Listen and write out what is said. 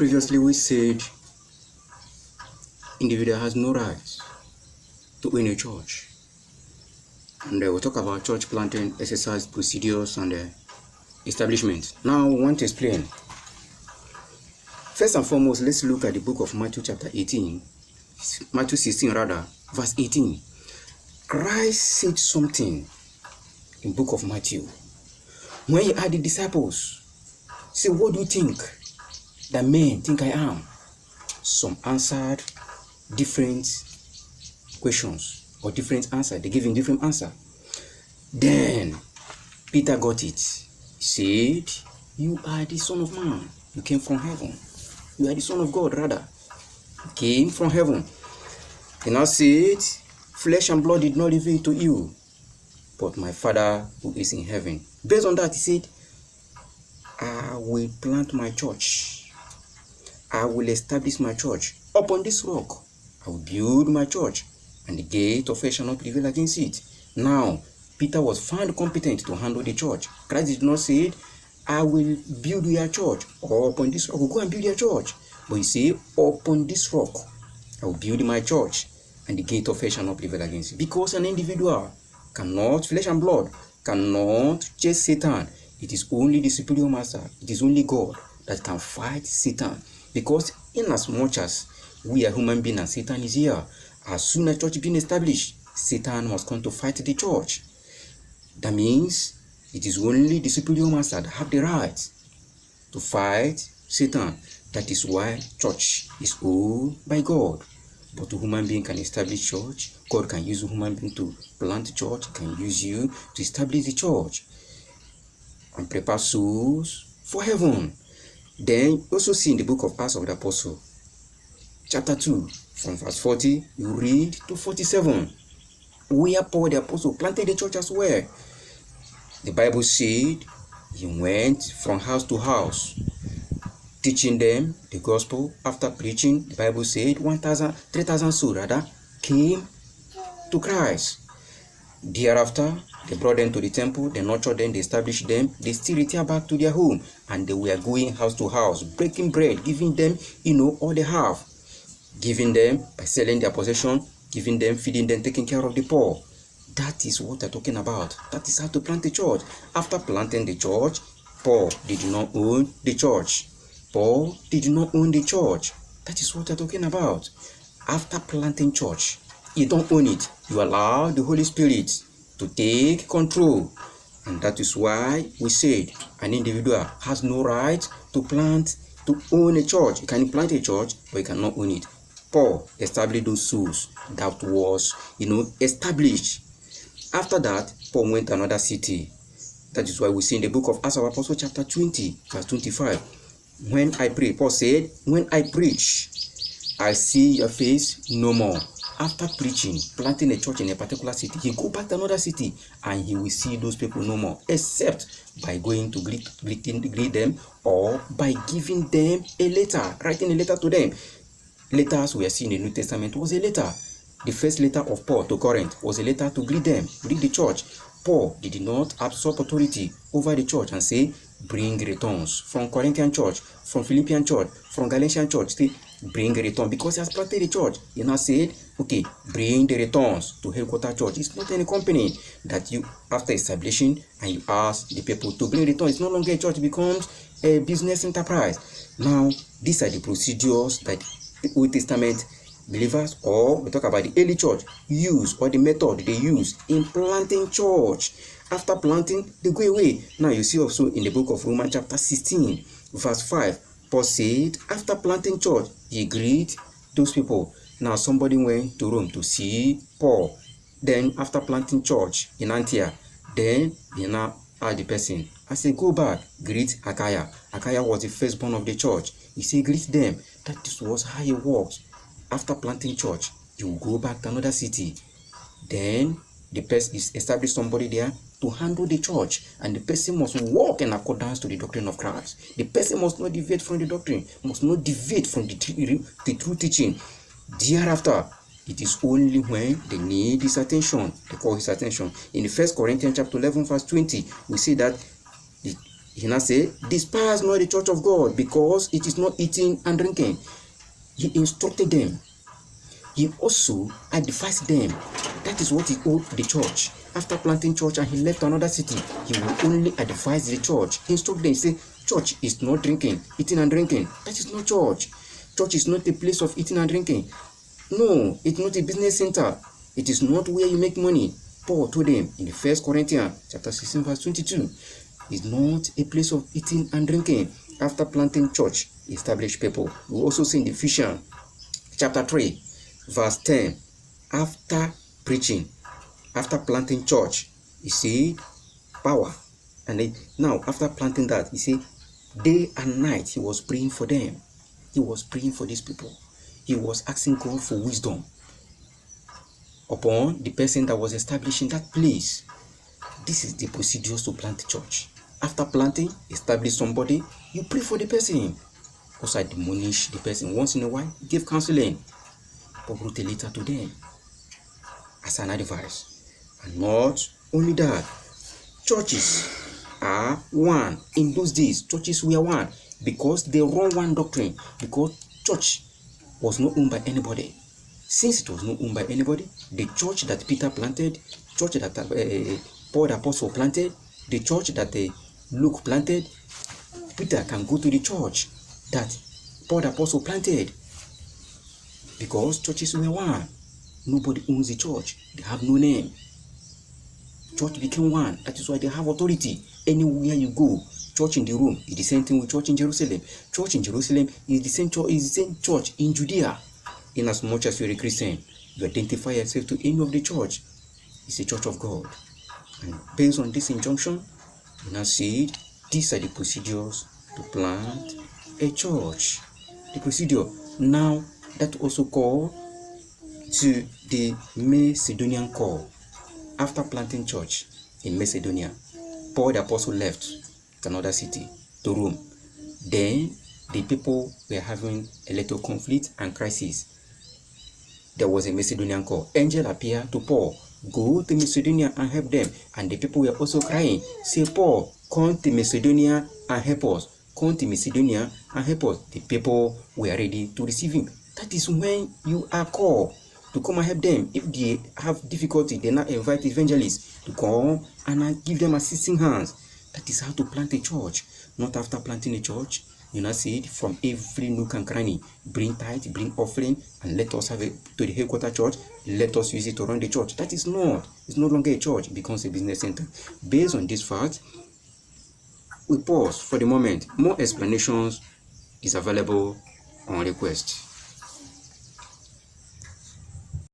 Previously, we said individual has no right to own a church. And we'll talk about church planting, exercise procedures, and establishment. Now, we want to explain. First and foremost, let's look at the book of Matthew chapter 18. Matthew 16 rather, verse 18. Christ said something in book of Matthew. When he had the disciples, say, what do you think that men think I am? Some answered different questions or different answers. They gave him different answer. Then Peter got it. He said, you are the Son of Man. You came from heaven. You are the Son of God, rather. You came from heaven. He now said, flesh and blood did not reveal to you, but my Father who is in heaven. Based on that, he said, I will plant my church. I will establish my church. Upon this rock, I will build my church, and the gate of hell shall not prevail against it. Now, Peter was found competent to handle the church. Christ did not say, I will build your church, or upon this rock, I will go and build your church. But he said, upon this rock, I will build my church, and the gate of hell shall not prevail against it. Because an individual cannot, flesh and blood, cannot chase Satan. It is only the superior master, it is only God that can fight Satan. Because in as much as we are human beings and Satan is here, as soon as church is being established, Satan must come to fight the church. That means it is only the superior master that have the right to fight Satan. That is why church is owned by God. But a human being can establish church. God can use a human being to plant church. He can use you to establish the church and prepare souls for heaven. Then also see in the book of Acts of the Apostle, chapter 2, from verse 40, you read to 47, where Paul the Apostle planted the church as well. The Bible said he went from house to house, teaching them the gospel. After preaching, the Bible said 3,000 souls rather came to Christ. Thereafter, they brought them to the temple, they nurtured them, they established them, they still returned back to their home, and they were going house to house, breaking bread, giving them, all they have, giving them by selling their possession, giving them, feeding them, taking care of the poor. That is what they're talking about. That is how to plant the church. After planting the church, Paul did not own the church. Paul did not own the church. That is what they're talking about. After planting church, you don't own it. You allow the Holy Spirit to take control. And that is why we said an individual has no right to own a church. You can plant a church, but you cannot own it. Paul established those souls that was, established. After that, Paul went to another city. That is why we see in the book of Acts of Apostles, chapter 20, verse 25. When I pray, Paul said, when I preach, I see your face no more. After preaching, planting a church in a particular city, he go back to another city and he will see those people no more, except by going to greet them, or by giving them a letter, writing a letter to them. Letters we are seeing in the New Testament was a letter. The first letter of Paul to Corinth was a letter to greet them, greet the church. Paul did not absorb authority over the church and say, bring returns from Corinthian church, from Philippian church, from Galatian church. Say, bring a return, because he has planted the church. He now said, okay, bring the returns to headquarter church. It's not any company that you, after establishing, and you ask the people to bring returns. It's no longer a church, it becomes a business enterprise. Now, these are the procedures that the Old Testament believers, or we talk about the early church, use, or the method they use in planting church. After planting, they go away. Now you see also in the book of Romans chapter 16, verse 5, Paul said, after planting church, he greet those people. Now somebody went to Rome to see Paul. Then after planting church in Antioch, then he now asked the person, I said, go back, greet Achaia. Achaia was the firstborn of the church. He said, greet them. That was how it works. After planting church, you go back to another city. Then the person is established somebody there to handle the church, and the person must walk in accordance to the doctrine of Christ. The person must not deviate from the doctrine, must not deviate from the true teaching. Thereafter, it is only when they need his attention, they call his attention. In the 1 Corinthians chapter 11, verse 20, we see that He now say, despise not the church of God, because it is not eating and drinking. He instructed them. He also advised them. That is what he owed the church. After planting church and he left to another city, he will only advise the church. He instructed them, say, church is not drinking, eating and drinking. That is not church. Church is not a place of eating and drinking. No, it's not a business center. It is not where you make money. Paul told them in the 1 Corinthians chapter 16 verse 22. It's not a place of eating and drinking. After planting church, established people. We also see in Ephesians chapter 3 verse 10. After preaching, after planting church, you see power. And then, now after planting that, you see day and night he was praying for them. He was praying for these people. He was asking God for wisdom upon the person that was establishing that place. This is the procedures to plant a church. After planting, establish somebody, you pray for the person. Also admonish the person once in a while, give counseling, but wrote a letter to them as an advice. And not only that, churches are one. In those days, churches were one because they run one doctrine. Because church was not owned by anybody. Since it was not owned by anybody, the church that Peter planted, church that Paul the Apostle planted, the church that Luke planted, Peter can go to the church that Paul the Apostle planted. Because churches were one. Nobody owns the church. They have no name. Church became one. That is why they have authority. Anywhere you go, church in the Rome is the same thing with church in Jerusalem. Church in Jerusalem is the same church in Judea. In as much as you're a Christian, you identify yourself to any of the church. It's a church of God. And based on this injunction, you now see these are the procedures to plant a church. The procedure. Now that also call to the Macedonian call. After planting church in Macedonia, Paul the Apostle left to another city, to Rome. Then the people were having a little conflict and crisis. There was a Macedonian call. Angel appeared to Paul. Go to Macedonia and help them. And the people were also crying. Say, Paul, come to Macedonia and help us. Come to Macedonia and help us. The people were ready to receive him. That is when you are called to come and help them. If they have difficulty, they now invite evangelists to come and give them assisting hands. That is how to plant a church. Not after planting a church, you now see it from every nook and cranny. Bring tithe, bring offering, and let us have it to the headquarter church. Let us use it to run the church. That is not. It's no longer a church. It becomes a business center. Based on this fact, we pause for the moment. More explanations is available on request.